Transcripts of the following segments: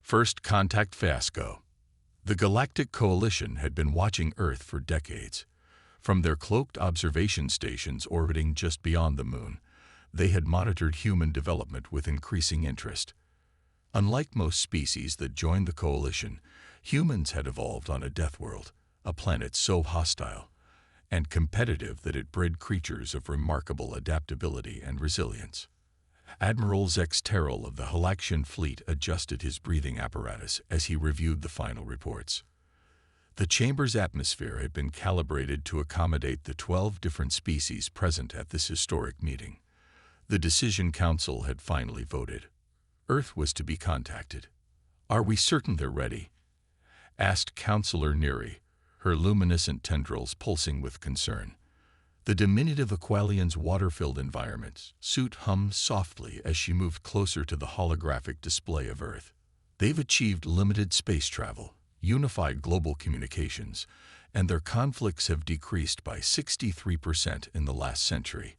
First contact fiasco. The Galactic Coalition had been watching Earth for decades. From their cloaked observation stations orbiting just beyond the Moon, they had monitored human development with increasing interest. Unlike most species that joined the Coalition, humans had evolved on a death world, a planet so hostile and competitive that it bred creatures of remarkable adaptability and resilience. Admiral Zex Terrell of the Halaxian fleet adjusted his breathing apparatus as he reviewed the final reports. The chamber's atmosphere had been calibrated to accommodate the 12 different species present at this historic meeting. The Decision Council had finally voted. Earth was to be contacted. "Are we certain they're ready?" asked Councillor Neary, her luminescent tendrils pulsing with concern. The diminutive Aqualian's water-filled environment suit hummed softly as she moved closer to the holographic display of Earth. "They've achieved limited space travel, unified global communications, and their conflicts have decreased by 63% in the last century,"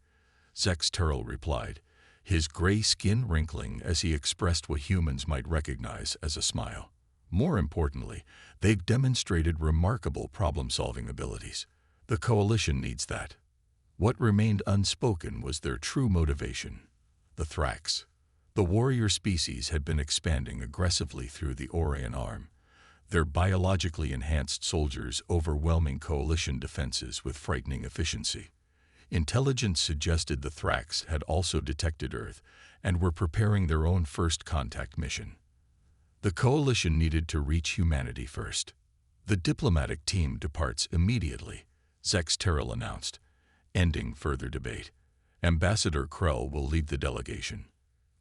Zex Terrell replied, his gray skin wrinkling as he expressed what humans might recognize as a smile. "More importantly, they've demonstrated remarkable problem-solving abilities. The Coalition needs that." What remained unspoken was their true motivation. The Thrax. The warrior species had been expanding aggressively through the Orion Arm, their biologically enhanced soldiers overwhelming Coalition defenses with frightening efficiency. Intelligence suggested the Thrax had also detected Earth and were preparing their own first contact mission. The Coalition needed to reach humanity first. "The diplomatic team departs immediately," Zex Terrell announced, ending further debate. "Ambassador Krell will lead the delegation."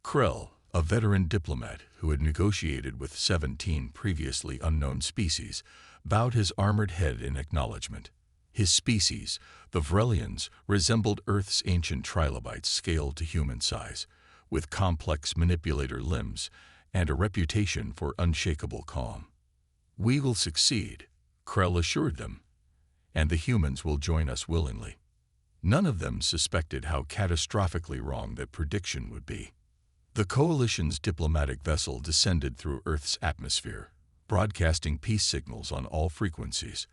Krell, a veteran diplomat who had negotiated with 17 previously unknown species, bowed his armored head in acknowledgement. His species, the Vrelians, resembled Earth's ancient trilobites scaled to human size, with complex manipulator limbs and a reputation for unshakable calm. "We will succeed," Krell assured them, "and the humans will join us willingly." None of them suspected how catastrophically wrong that prediction would be. The Coalition's diplomatic vessel descended through Earth's atmosphere, broadcasting peace signals on all frequencies.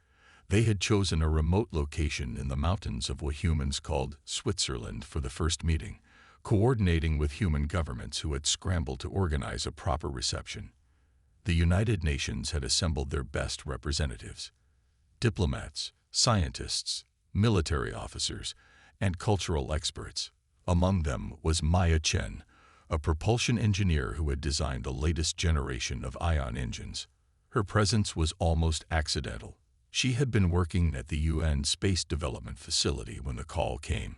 They had chosen a remote location in the mountains of what humans called Switzerland for the first meeting, coordinating with human governments who had scrambled to organize a proper reception. The United Nations had assembled their best representatives: diplomats, scientists, military officers, and cultural experts. Among them was Maya Chen, a propulsion engineer who had designed the latest generation of ion engines. Her presence was almost accidental. She had been working at the UN Space Development Facility when the call came,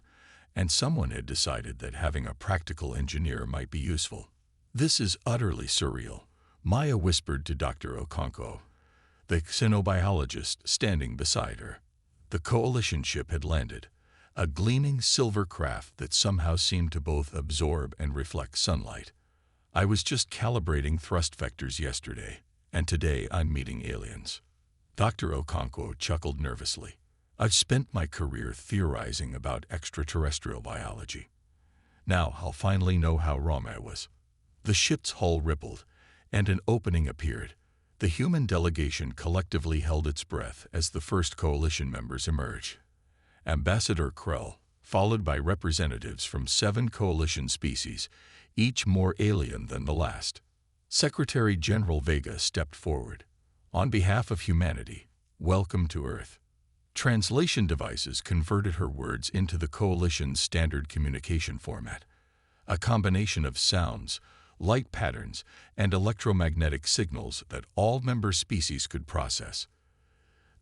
and someone had decided that having a practical engineer might be useful. "This is utterly surreal," Maya whispered to Dr. Okonkwo, the xenobiologist standing beside her. The Coalition ship had landed, a gleaming silver craft that somehow seemed to both absorb and reflect sunlight. "I was just calibrating thrust vectors yesterday, and today I'm meeting aliens." Dr. Okonkwo chuckled nervously. "I've spent my career theorizing about extraterrestrial biology. Now I'll finally know how wrong I was." The ship's hull rippled, and an opening appeared. The human delegation collectively held its breath as the first Coalition members emerged. Ambassador Krell, followed by representatives from 7 Coalition species, each more alien than the last. Secretary General Vega stepped forward. "On behalf of humanity, welcome to Earth." Translation devices converted her words into the Coalition's standard communication format, a combination of sounds, light patterns, and electromagnetic signals that all member species could process.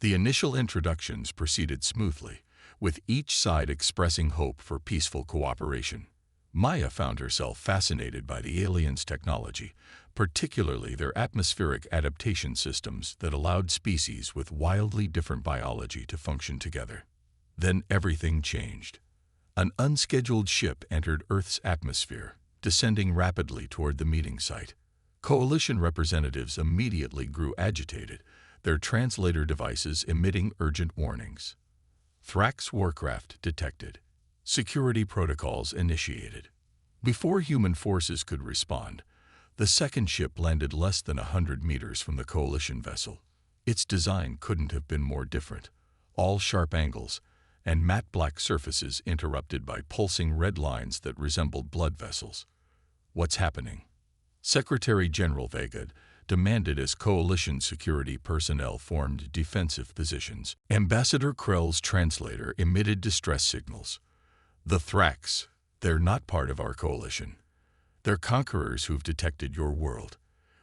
The initial introductions proceeded smoothly, with each side expressing hope for peaceful cooperation. Maya found herself fascinated by the aliens' technology, particularly their atmospheric adaptation systems that allowed species with wildly different biology to function together. Then everything changed. An unscheduled ship entered Earth's atmosphere, descending rapidly toward the meeting site. Coalition representatives immediately grew agitated, their translator devices emitting urgent warnings. Thrax warcraft detected. Security protocols initiated. Before human forces could respond, The second ship landed less than 100 meters from the Coalition vessel. Its design couldn't have been more different. All sharp angles and matte black surfaces interrupted by pulsing red lines that resembled blood vessels. What's happening? Secretary General Vega demanded as Coalition security personnel formed defensive positions. Ambassador Krell's translator emitted distress signals. The Thrax, they're not part of our Coalition. They're conquerors who've detected your world.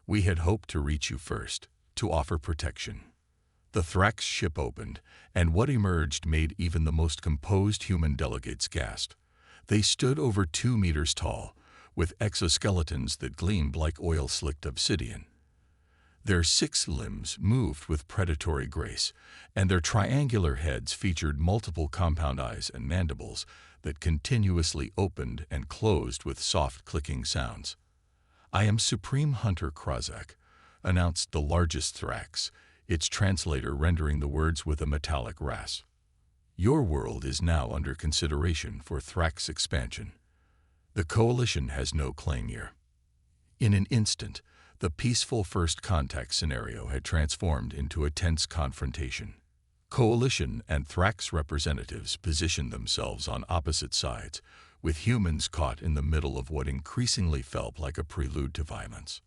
We had hoped to reach you first, to offer protection. The Thrax ship opened, and what emerged made even the most composed human delegates gasp. They stood over 2 meters tall, with exoskeletons that gleamed like oil-slicked obsidian. Their 6 limbs moved with predatory grace, and their triangular heads featured multiple compound eyes and mandibles that continuously opened and closed with soft clicking sounds. "I am Supreme Hunter Krazak," announced the largest Thrax, its translator rendering the words with a metallic rasp. "Your world is now under consideration for Thrax expansion. The Coalition has no claim here." In an instant, the peaceful first contact scenario had transformed into a tense confrontation. Coalition and Thrax representatives positioned themselves on opposite sides, with humans caught in the middle of what increasingly felt like a prelude to violence.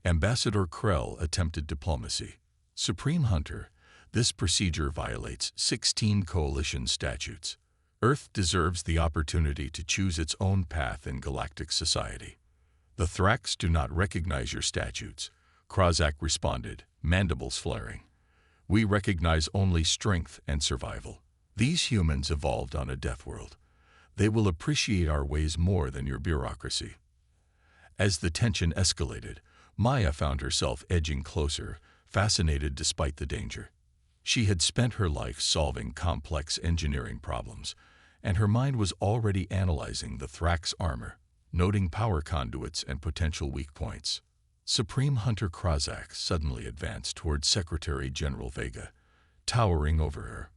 Ambassador Krell attempted diplomacy. "Supreme Hunter, this procedure violates 16 Coalition statutes. Earth deserves the opportunity to choose its own path in galactic society." "The Thrax do not recognize your statutes," Krazak responded, mandibles flaring. "We recognize only strength and survival. These humans evolved on a death world. They will appreciate our ways more than your bureaucracy." As the tension escalated, Maya found herself edging closer, fascinated despite the danger. She had spent her life solving complex engineering problems, and her mind was already analyzing the Thrax armor, noting power conduits and potential weak points. Supreme Hunter Krazak suddenly advanced toward Secretary General Vega, towering over her.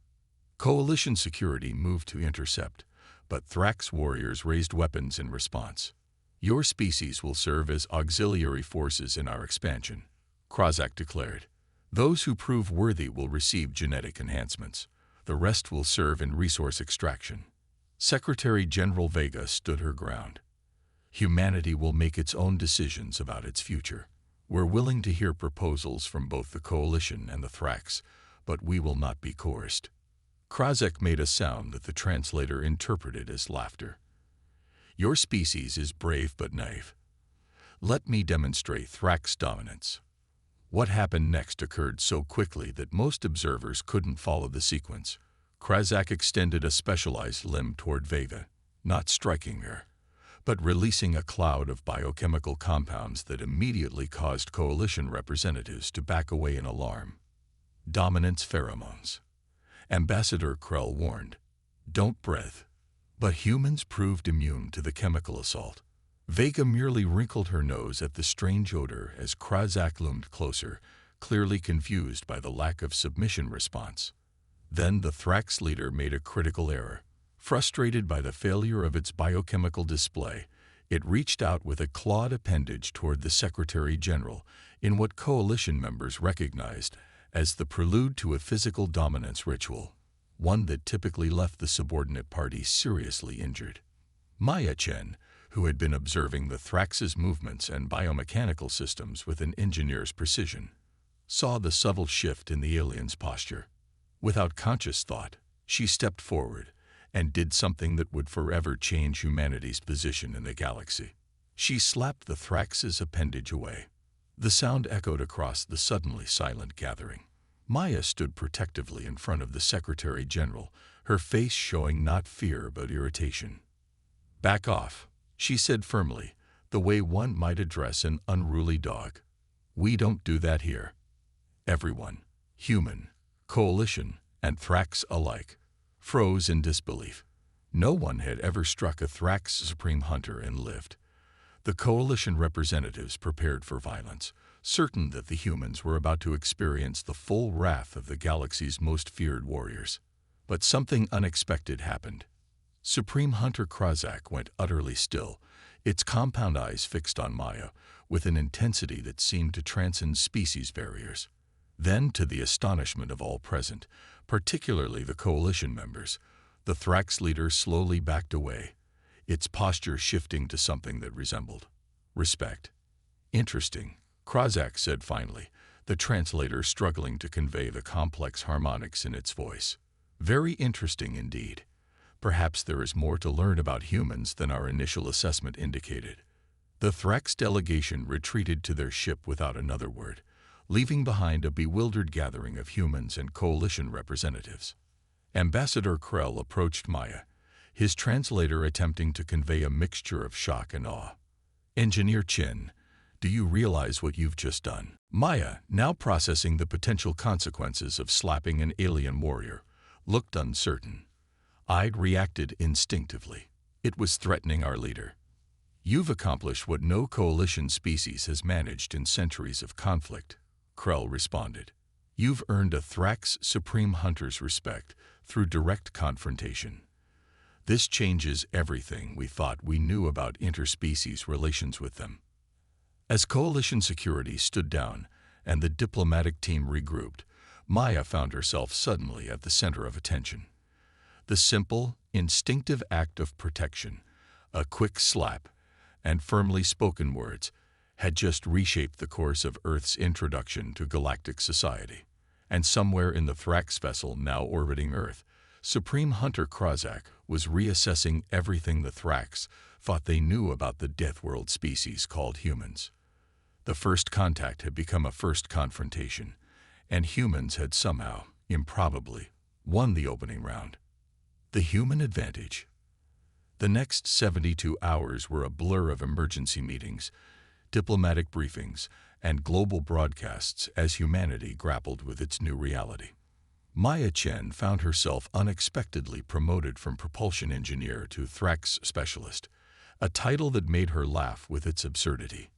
Coalition security moved to intercept, but Thrax warriors raised weapons in response. "Your species will serve as auxiliary forces in our expansion," Krazak declared. "Those who prove worthy will receive genetic enhancements. The rest will serve in resource extraction." Secretary General Vega stood her ground. "Humanity will make its own decisions about its future. We're willing to hear proposals from both the Coalition and the Thrax, but we will not be coerced." Krazak made a sound that the translator interpreted as laughter. "Your species is brave but naive. Let me demonstrate Thrax dominance." What happened next occurred so quickly that most observers couldn't follow the sequence. Krazak extended a specialized limb toward Vega, not striking her, but releasing a cloud of biochemical compounds that immediately caused Coalition representatives to back away in alarm. "Dominance pheromones," Ambassador Krell warned. "Don't breathe." But humans proved immune to the chemical assault. Vega merely wrinkled her nose at the strange odor as Krazak loomed closer, clearly confused by the lack of submission response. Then the Thrax leader made a critical error. Frustrated by the failure of its biochemical display, it reached out with a clawed appendage toward the Secretary General in what Coalition members recognized as the prelude to a physical dominance ritual, one that typically left the subordinate party seriously injured. Maya Chen, who had been observing the Thrax's movements and biomechanical systems with an engineer's precision, saw the subtle shift in the alien's posture. Without conscious thought, she stepped forward and did something that would forever change humanity's position in the galaxy. She slapped the Thrax's appendage away. The sound echoed across the suddenly silent gathering. Maya stood protectively in front of the Secretary General, her face showing not fear but irritation. "Back off," she said firmly, the way one might address an unruly dog. "We don't do that here." Everyone, human, Coalition, and Thrax alike, froze in disbelief. No one had ever struck a Thrax Supreme Hunter and lived. The Coalition representatives prepared for violence, certain that the humans were about to experience the full wrath of the galaxy's most feared warriors. But something unexpected happened. Supreme Hunter Krazak went utterly still, its compound eyes fixed on Maya with an intensity that seemed to transcend species barriers. Then, to the astonishment of all present, particularly the coalition members, the Thrax leader slowly backed away, its posture shifting to something that resembled respect. "Interesting," Krozak said finally, the translator struggling to convey the complex harmonics in its voice. "Very interesting indeed. Perhaps there is more to learn about humans than our initial assessment indicated." The Thrax delegation retreated to their ship without another word, leaving behind a bewildered gathering of humans and coalition representatives. Ambassador Krell approached Maya, his translator attempting to convey a mixture of shock and awe. "Engineer Chin, do you realize what you've just done?" Maya, now processing the potential consequences of slapping an alien warrior, looked uncertain. I'd reacted instinctively. It was threatening our leader. "You've accomplished what no coalition species has managed in centuries of conflict," Krell responded. "You've earned a Thrax Supreme Hunter's respect through direct confrontation. This changes everything we thought we knew about interspecies relations with them." As coalition security stood down and the diplomatic team regrouped, Maya found herself suddenly at the center of attention. The simple, instinctive act of protection, a quick slap, and firmly spoken words, had just reshaped the course of Earth's introduction to galactic society. And somewhere in the Thrax vessel now orbiting Earth, Supreme Hunter Krozak was reassessing everything the Thrax thought they knew about the Death World species called humans. The first contact had become a first confrontation, and humans had somehow, improbably, won the opening round. The human advantage. The next 72 hours were a blur of emergency meetings, diplomatic briefings, and global broadcasts as humanity grappled with its new reality. Maya Chen found herself unexpectedly promoted from propulsion engineer to Thrax specialist, a title that made her laugh with its absurdity.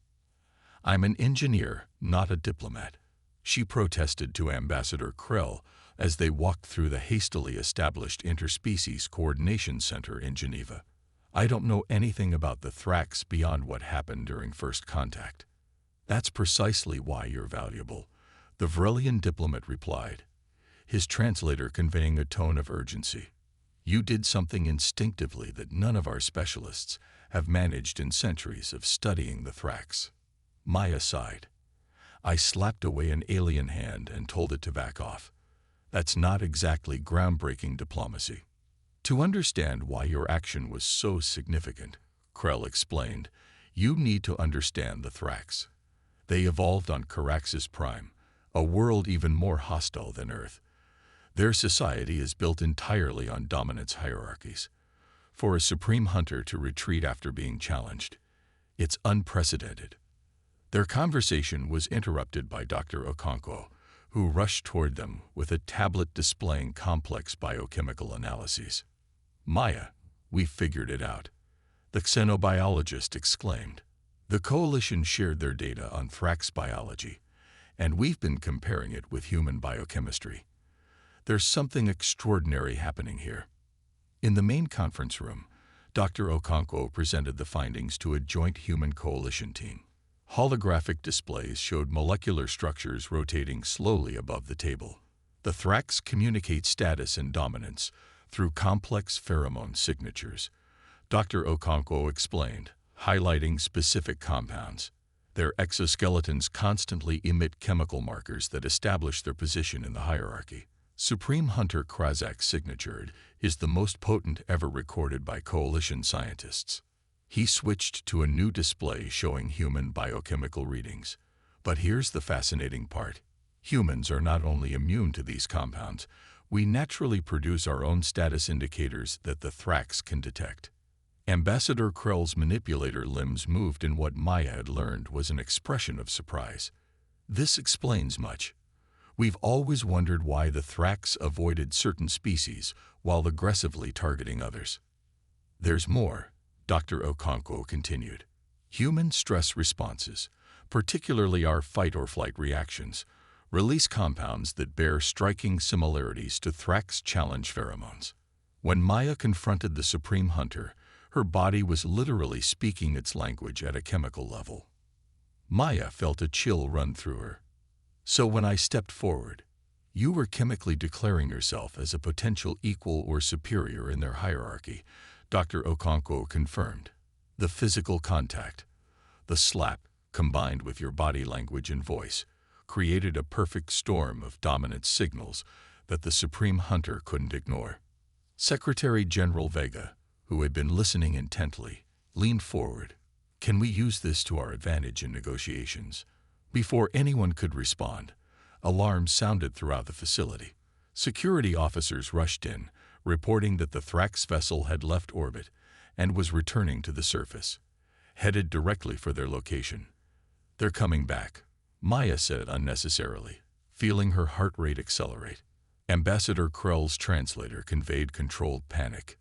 "I'm an engineer, not a diplomat," she protested to Ambassador Krell as they walked through the hastily established Interspecies Coordination Center in Geneva. "I don't know anything about the Thrax beyond what happened during first contact." "That's precisely why you're valuable," the Vrelian diplomat replied, his translator conveying a tone of urgency. "You did something instinctively that none of our specialists have managed in centuries of studying the Thrax." Maya sighed. "I slapped away an alien hand and told it to back off. That's not exactly groundbreaking diplomacy." "To understand why your action was so significant," Krell explained, "you need to understand the Thrax. They evolved on Caraxes Prime, a world even more hostile than Earth. Their society is built entirely on dominance hierarchies. For a Supreme Hunter to retreat after being challenged, it's unprecedented." Their conversation was interrupted by Dr. Okonkwo, who rushed toward them with a tablet displaying complex biochemical analyses. "Maya, we figured it out," the xenobiologist exclaimed. "The coalition shared their data on Thrax biology, and we've been comparing it with human biochemistry. There's something extraordinary happening here." In the main conference room, Dr. Okonkwo presented the findings to a joint human coalition team. Holographic displays showed molecular structures rotating slowly above the table. The Thrax communicate status and dominance through complex pheromone signatures, Dr. Okonkwo explained, highlighting specific compounds. Their exoskeletons constantly emit chemical markers that establish their position in the hierarchy. Supreme Hunter Krozak's signature is the most potent ever recorded by coalition scientists. He switched to a new display showing human biochemical readings. But here's the fascinating part. Humans are not only immune to these compounds, we naturally produce our own status indicators that the Thrax can detect. Ambassador Krell's manipulator limbs moved in what Maya had learned was an expression of surprise. "This explains much. We've always wondered why the Thrax avoided certain species while aggressively targeting others." "There's more," Dr. Okonkwo continued. "Human stress responses, particularly our fight-or-flight reactions, release compounds that bear striking similarities to Thrax challenge pheromones. When Maya confronted the Supreme Hunter, Her body was literally speaking its language at a chemical level. Maya felt a chill run through her. So when I stepped forward, you were chemically declaring yourself as a potential equal or superior in their hierarchy, Dr. Okonkwo confirmed. The physical contact, the slap, combined with your body language and voice, created a perfect storm of dominant signals that the Supreme Hunter couldn't ignore. Secretary General Vega, who had been listening intently, leaned forward. Can we use this to our advantage in negotiations? Before anyone could respond, alarms sounded throughout the facility. Security officers rushed in, reporting that the Thrax vessel had left orbit and was returning to the surface, headed directly for their location. They're coming back, Maya said unnecessarily, feeling her heart rate accelerate. Ambassador Krell's translator conveyed controlled panic.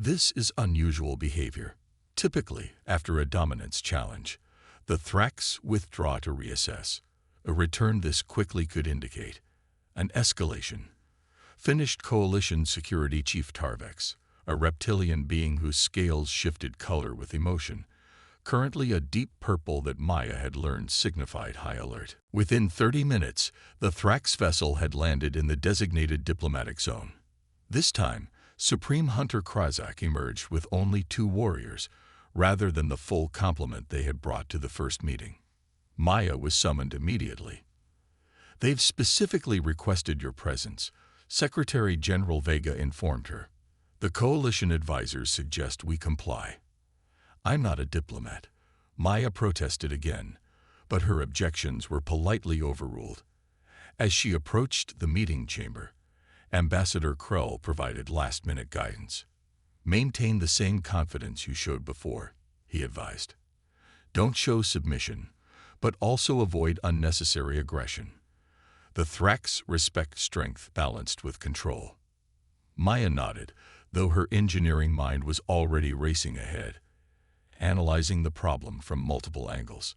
This is unusual behavior. Typically, after a dominance challenge, the Thrax withdraw to reassess. A return this quickly could indicate an escalation. Finished Coalition Security Chief Tarvex, a reptilian being whose scales shifted color with emotion, currently a deep purple that Maya had learned signified high alert. Within 30 minutes, the Thrax vessel had landed in the designated diplomatic zone. This time, Supreme Hunter Krazak emerged with only 2 warriors, rather than the full complement they had brought to the first meeting. Maya was summoned immediately. They've specifically requested your presence, Secretary General Vega informed her. The coalition advisors suggest we comply. I'm not a diplomat. Maya protested again, but her objections were politely overruled. As she approached the meeting chamber, Ambassador Krell provided last-minute guidance. Maintain the same confidence you showed before, he advised. Don't show submission, but also avoid unnecessary aggression. The Thrax respect strength balanced with control. Maya nodded, though her engineering mind was already racing ahead, analyzing the problem from multiple angles.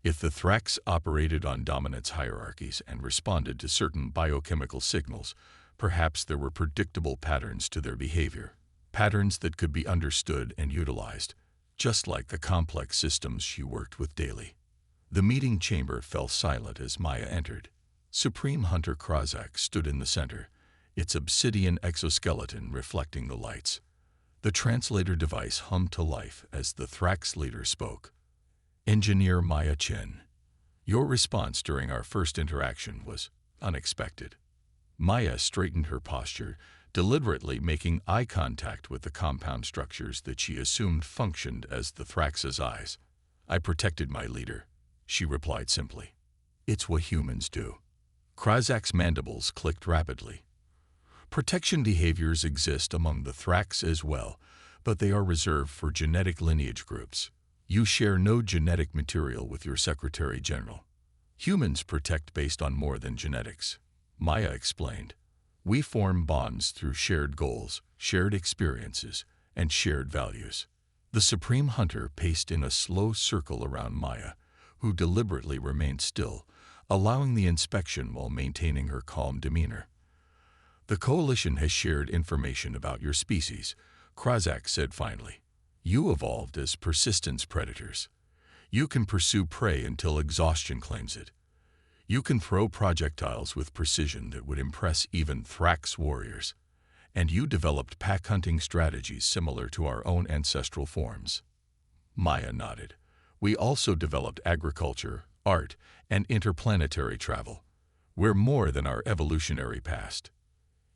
If the Thrax operated on dominance hierarchies and responded to certain biochemical signals, perhaps there were predictable patterns to their behavior, patterns that could be understood and utilized, just like the complex systems she worked with daily. The meeting chamber fell silent as Maya entered. Supreme Hunter Krazak stood in the center, its obsidian exoskeleton reflecting the lights. The translator device hummed to life as the Thrax leader spoke. Engineer Maya Chen, your response during our first interaction was unexpected. Maya straightened her posture, deliberately making eye contact with the compound structures that she assumed functioned as the Thrax's eyes. I protected my leader, she replied simply. It's what humans do. Krazak's mandibles clicked rapidly. Protection behaviors exist among the Thrax as well, but they are reserved for genetic lineage groups. You share no genetic material with your Secretary General. Humans protect based on more than genetics, Maya explained. We form bonds through shared goals, shared experiences, and shared values. The Supreme Hunter paced in a slow circle around Maya, who deliberately remained still, allowing the inspection while maintaining her calm demeanor. The Coalition has shared information about your species, Krazak said finally. You evolved as persistence predators. You can pursue prey until exhaustion claims it. You can throw projectiles with precision that would impress even Thrax warriors. And you developed pack-hunting strategies similar to our own ancestral forms. Maya nodded. We also developed agriculture, art, and interplanetary travel. We're more than our evolutionary past.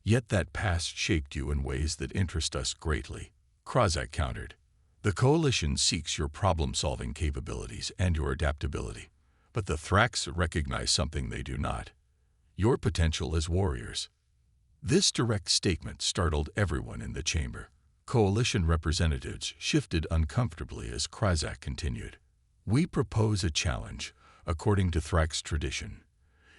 Yet that past shaped you in ways that interest us greatly, Krazak countered. The Coalition seeks your problem-solving capabilities and your adaptability, but the Thrax recognize something they do not: your potential as warriors. This direct statement startled everyone in the chamber. Coalition representatives shifted uncomfortably as Krazak continued. We propose a challenge, according to Thrax tradition.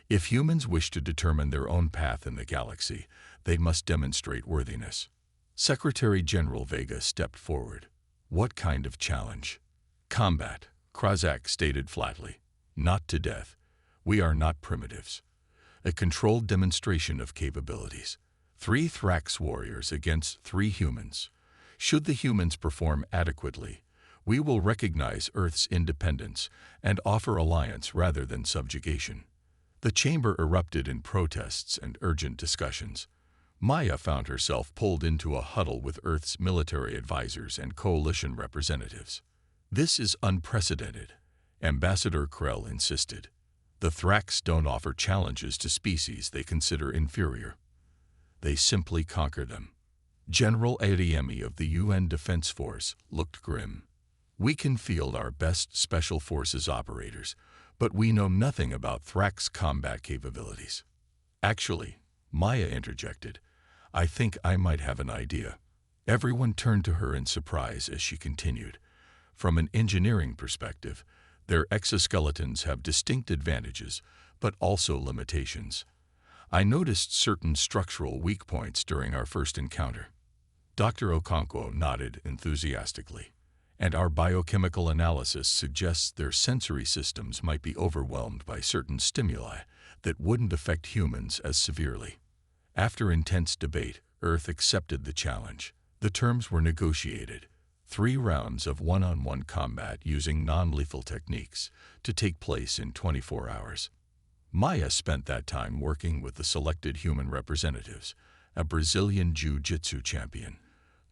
If humans wish to determine their own path in the galaxy, they must demonstrate worthiness. Secretary General Vega stepped forward. What kind of challenge? Combat, Krazak stated flatly. Not to death. We are not primitives. A controlled demonstration of capabilities. 3 Thrax warriors against 3 humans. Should the humans perform adequately, we will recognize Earth's independence and offer alliance rather than subjugation. The chamber erupted in protests and urgent discussions. Maya found herself pulled into a huddle with Earth's military advisors and coalition representatives. "This is unprecedented," Ambassador Krell insisted. "The Thrax don't offer challenges to species they consider inferior. They simply conquer them." General Adeyemi of the UN Defense Force looked grim. "We can field our best special forces operators, but we know nothing about Thrax combat capabilities." "Actually," Maya interjected, "I think I might have an idea." Everyone turned to her in surprise as she continued. "From an engineering perspective, their exoskeletons have distinct advantages, but also limitations. I noticed certain structural weak points during our first encounter." Dr. Okonkwo nodded enthusiastically. "And our biochemical analysis suggests their sensory systems might be overwhelmed by certain stimuli that wouldn't affect humans as severely." After intense debate, Earth accepted the challenge. The terms were negotiated: 3 rounds of one-on-one combat using non-lethal techniques to take place in 24 hours. Maya spent that time working with the selected human representatives, a Brazilian Jiu-Jitsu champion,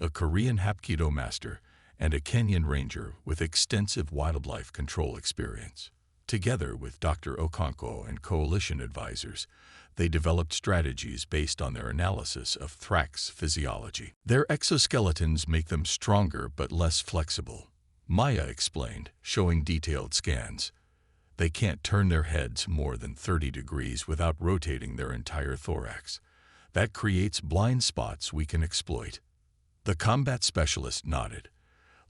a Korean Hapkido master, and a Kenyan ranger with extensive wildlife control experience. Together with Dr. Okonkwo and coalition advisors, they developed strategies based on their analysis of Thrax physiology. "Their exoskeletons make them stronger but less flexible," Maya explained, showing detailed scans. "They can't turn their heads more than 30 degrees without rotating their entire thorax. That creates blind spots we can exploit." The combat specialist nodded.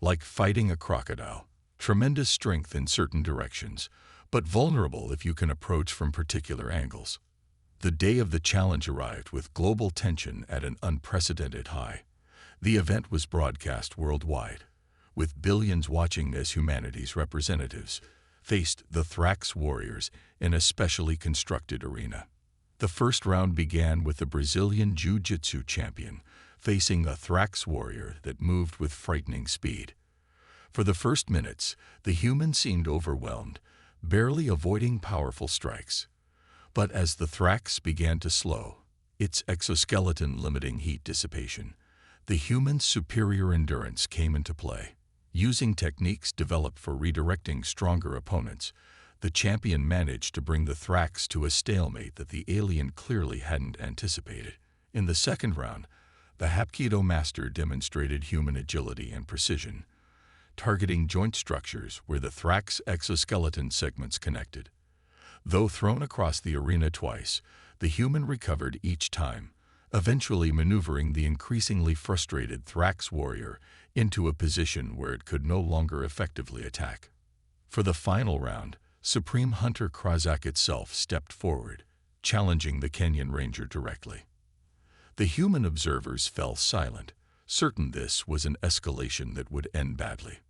"Like fighting a crocodile. Tremendous strength in certain directions, but vulnerable if you can approach from particular angles." The day of the challenge arrived with global tension at an unprecedented high. The event was broadcast worldwide, with billions watching as humanity's representatives faced the Thrax warriors in a specially constructed arena. The first round began with the Brazilian Jiu-Jitsu champion facing a Thrax warrior that moved with frightening speed. For the first minutes, the human seemed overwhelmed, barely avoiding powerful strikes. But as the Thrax began to slow, its exoskeleton limiting heat dissipation, the human's superior endurance came into play. Using techniques developed for redirecting stronger opponents, the champion managed to bring the Thrax to a stalemate that the alien clearly hadn't anticipated. In the second round, the Hapkido master demonstrated human agility and precision, targeting joint structures where the Thrax exoskeleton segments connected. Though thrown across the arena twice, the human recovered each time, eventually maneuvering the increasingly frustrated Thrax warrior into a position where it could no longer effectively attack. For the final round, Supreme Hunter Krazak itself stepped forward, challenging the Kenyan ranger directly. The human observers fell silent, certain this was an escalation that would end badly.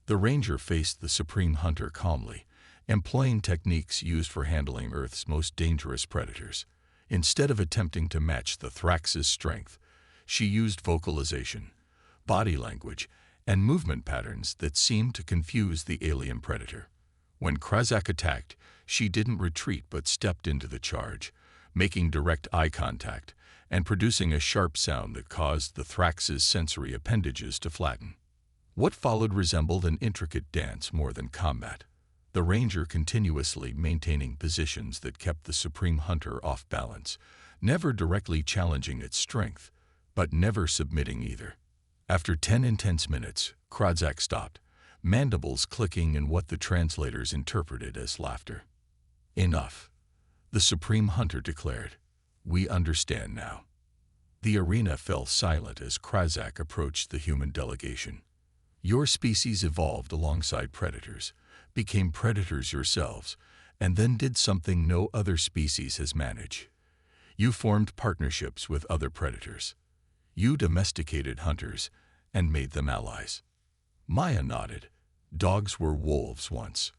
The ranger faced the Supreme Hunter calmly, employing techniques used for handling Earth's most dangerous predators. Instead of attempting to match the Thrax's strength, she used vocalization, body language, and movement patterns that seemed to confuse the alien predator. When Krazak attacked, she didn't retreat but stepped into the charge, making direct eye contact and producing a sharp sound that caused the Thrax's sensory appendages to flatten. What followed resembled an intricate dance more than combat, the ranger continuously maintaining positions that kept the Supreme Hunter off balance, never directly challenging its strength, but never submitting either. After 10 intense minutes, Krazak stopped, mandibles clicking in what the translators interpreted as laughter. "Enough," the Supreme Hunter declared. "We understand now." The arena fell silent as Krazak approached the human delegation. "Your species evolved alongside predators, became predators yourselves, and then did something no other species has managed. You formed partnerships with other predators. You domesticated hunters and made them allies." Maya nodded. "Dogs were wolves once.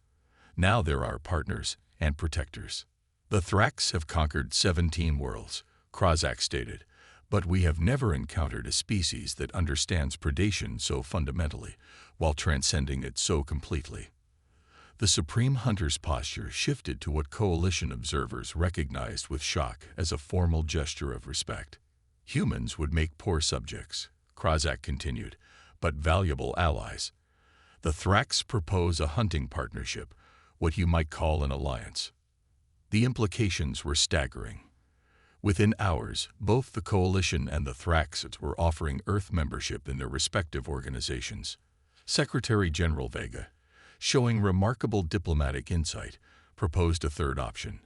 Now there are partners and protectors." "The Thrax have conquered 17 worlds," Krazak stated, But we have never encountered a species that understands predation so fundamentally, while transcending it so completely. The Supreme Hunter's posture shifted to what Coalition observers recognized with shock as a formal gesture of respect. Humans would make poor subjects, Krazak continued, but valuable allies. The Thrax propose a hunting partnership, what you might call an alliance. The implications were staggering. Within hours, both the Coalition and the Thraxes were offering Earth membership in their respective organizations. Secretary General Vega, showing remarkable diplomatic insight, proposed a third option.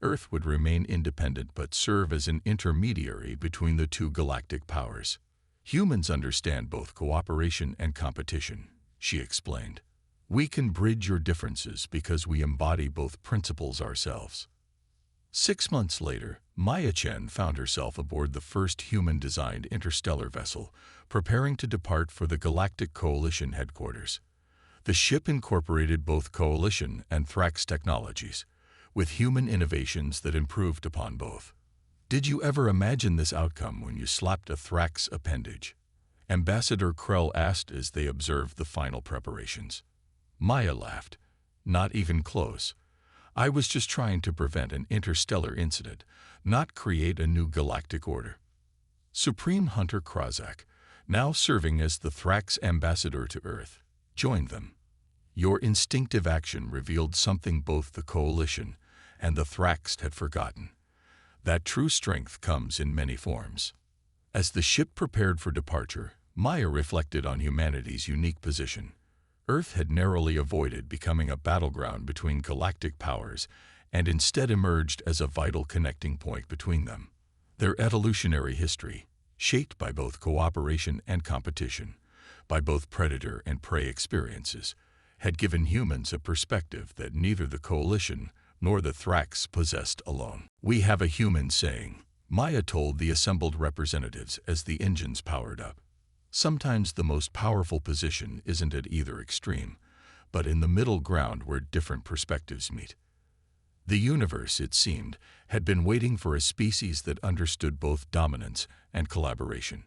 Earth would remain independent but serve as an intermediary between the two galactic powers. Humans understand both cooperation and competition, she explained. We can bridge your differences because we embody both principles ourselves. 6 months later, Maya Chen found herself aboard the first human-designed interstellar vessel, preparing to depart for the Galactic Coalition headquarters. The ship incorporated both Coalition and Thrax technologies, with human innovations that improved upon both. Did you ever imagine this outcome when you slapped a Thrax appendage? Ambassador Krell asked as they observed the final preparations. Maya laughed. Not even close. I was just trying to prevent an interstellar incident, not create a new galactic order. Supreme Hunter Krazak, now serving as the Thrax ambassador to Earth, joined them. Your instinctive action revealed something both the Coalition and the Thrax had forgotten. That true strength comes in many forms. As the ship prepared for departure, Maya reflected on humanity's unique position. Earth had narrowly avoided becoming a battleground between galactic powers and instead emerged as a vital connecting point between them. Their evolutionary history, shaped by both cooperation and competition, by both predator and prey experiences, had given humans a perspective that neither the Coalition nor the Thrax possessed alone. We have a human saying, Maya told the assembled representatives as the engines powered up. Sometimes the most powerful position isn't at either extreme, but in the middle ground where different perspectives meet. The universe, it seemed, had been waiting for a species that understood both dominance and collaboration.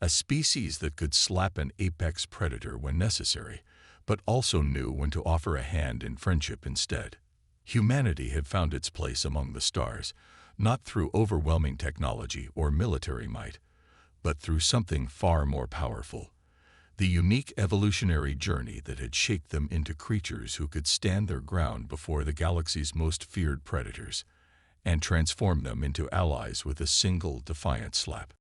A species that could slap an apex predator when necessary, but also knew when to offer a hand in friendship instead. Humanity had found its place among the stars, not through overwhelming technology or military might, but through something far more powerful, the unique evolutionary journey that had shaped them into creatures who could stand their ground before the galaxy's most feared predators, and transform them into allies with a single defiant slap.